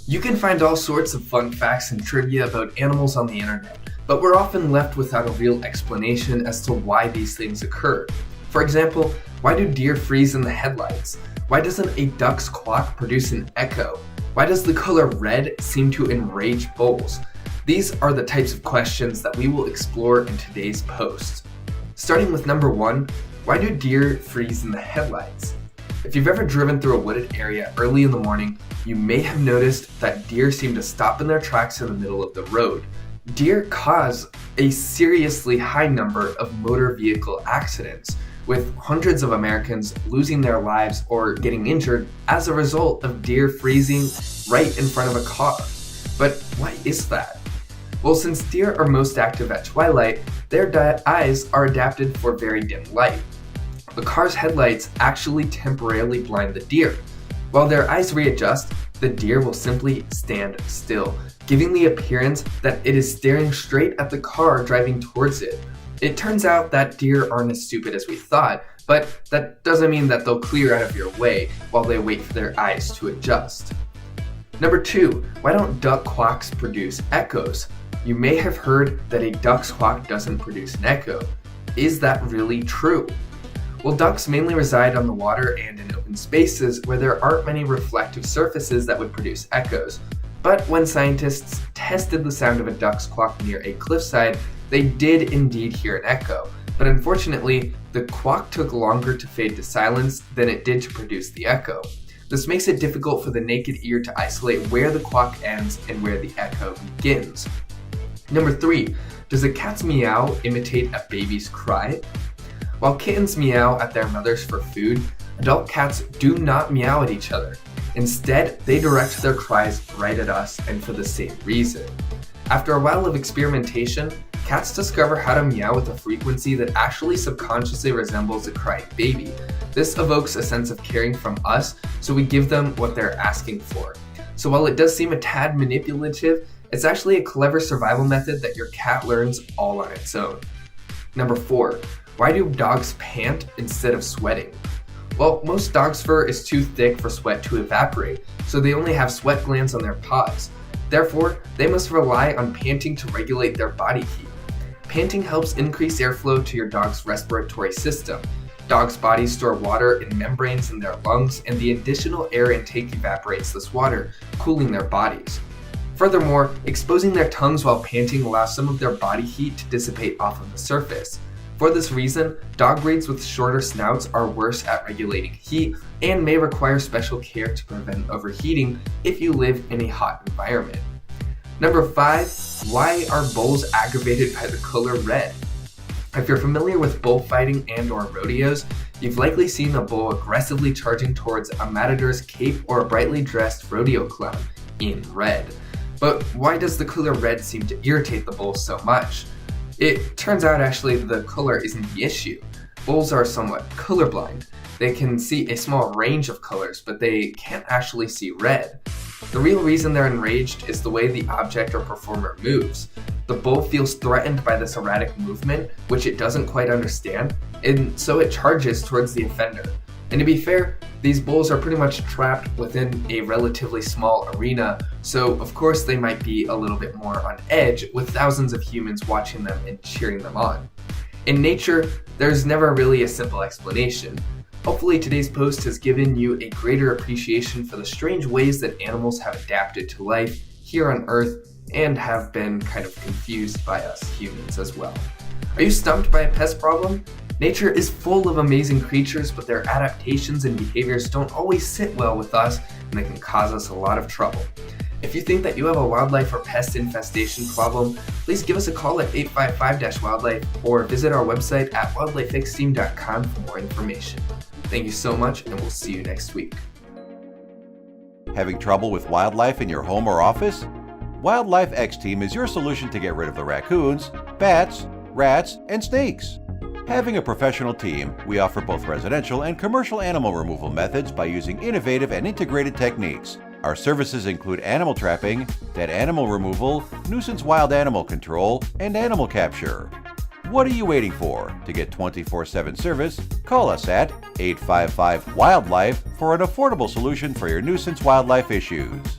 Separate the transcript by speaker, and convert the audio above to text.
Speaker 1: You can find all sorts of fun facts and trivia about animals on the internet, but we're often left without a real explanation as to why these things occur. For example, why do deer freeze in the headlights? Why doesn't a duck's quack produce an echo? Why does the color red seem to enrage bulls? These are the types of questions that we will explore in today's post. Starting with number 1, why do deer freeze in the headlights? If you've ever driven through a wooded area early in the morning, you may have noticed that deer seem to stop in their tracks in the middle of the road. Deer cause a seriously high number of motor vehicle accidents, with hundreds of Americans losing their lives or getting injured as a result of deer freezing right in front of a car. But why is that? Well, since deer are most active at twilight, their eyes are adapted for very dim light. The car's headlights actually temporarily blind the deer. While their eyes readjust, the deer will simply stand still, giving the appearance that it is staring straight at the car driving towards it. It turns out that deer aren't as stupid as we thought, but that doesn't mean that they'll clear out of your way while they wait for their eyes to adjust. Number 2, why don't duck quacks produce echoes? You may have heard that a duck's quack doesn't produce an echo. Is that really true? Well, ducks mainly reside on the water and in open spaces where there aren't many reflective surfaces that would produce echoes. But when scientists tested the sound of a duck's quack near a cliffside, they did indeed hear an echo. But unfortunately, the quack took longer to fade to silence than it did to produce the echo. This makes it difficult for the naked ear to isolate where the quack ends and where the echo begins. Number 3, does a cat's meow imitate a baby's cry? While kittens meow at their mothers for food, adult cats do not meow at each other. Instead, they direct their cries right at us, and for the same reason. After a while of experimentation, cats discover how to meow with a frequency that actually subconsciously resembles a crying baby. This evokes a sense of caring from us, so we give them what they're asking for. So while it does seem a tad manipulative, it's actually a clever survival method that your cat learns all on its own. Number 4, why do dogs pant instead of sweating? Well, most dogs' fur is too thick for sweat to evaporate, so they only have sweat glands on their paws. Therefore, they must rely on panting to regulate their body heat. Panting helps increase airflow to your dog's respiratory system. Dogs' bodies store water in membranes in their lungs, and the additional air intake evaporates this water, cooling their bodies. Furthermore, exposing their tongues while panting allows some of their body heat to dissipate off of the surface. For this reason, dog breeds with shorter snouts are worse at regulating heat and may require special care to prevent overheating if you live in a hot environment. Number 5, why are bulls aggravated by the color red? If you're familiar with bullfighting and/or rodeos, you've likely seen a bull aggressively charging towards a matador's cape or a brightly dressed rodeo clown in red. But why does the color red seem to irritate the bulls so much? It turns out actually the color isn't the issue. Bulls are somewhat colorblind. They can see a small range of colors, but they can't actually see red. The real reason they're enraged is the way the object or performer moves. The bull feels threatened by this erratic movement, which it doesn't quite understand, and so it charges towards the offender. And to be fair, these bulls are pretty much trapped within a relatively small arena, so of course they might be a little bit more on edge with thousands of humans watching them and cheering them on. In nature, there's never really a simple explanation. Hopefully today's post has given you a greater appreciation for the strange ways that animals have adapted to life here on Earth and have been kind of confused by us humans as well. Are you stumped by a pest problem? Nature is full of amazing creatures, but their adaptations and behaviors don't always sit well with us, and they can cause us a lot of trouble. If you think that you have a wildlife or pest infestation problem, please give us a call at 855-WILDLIFE or visit our website at wildlifexteam.com for more information. Thank you so much, and we'll see you next week.
Speaker 2: Having trouble with wildlife in your home or office? Wildlife X Team is your solution to get rid of the raccoons, bats, rats, and snakes. Having a professional team, we offer both residential and commercial animal removal methods by using innovative and integrated techniques. Our services include animal trapping, dead animal removal, nuisance wild animal control, and animal capture. What are you waiting for? To get 24/7 service, call us at 855-WILDLIFE for an affordable solution for your nuisance wildlife issues.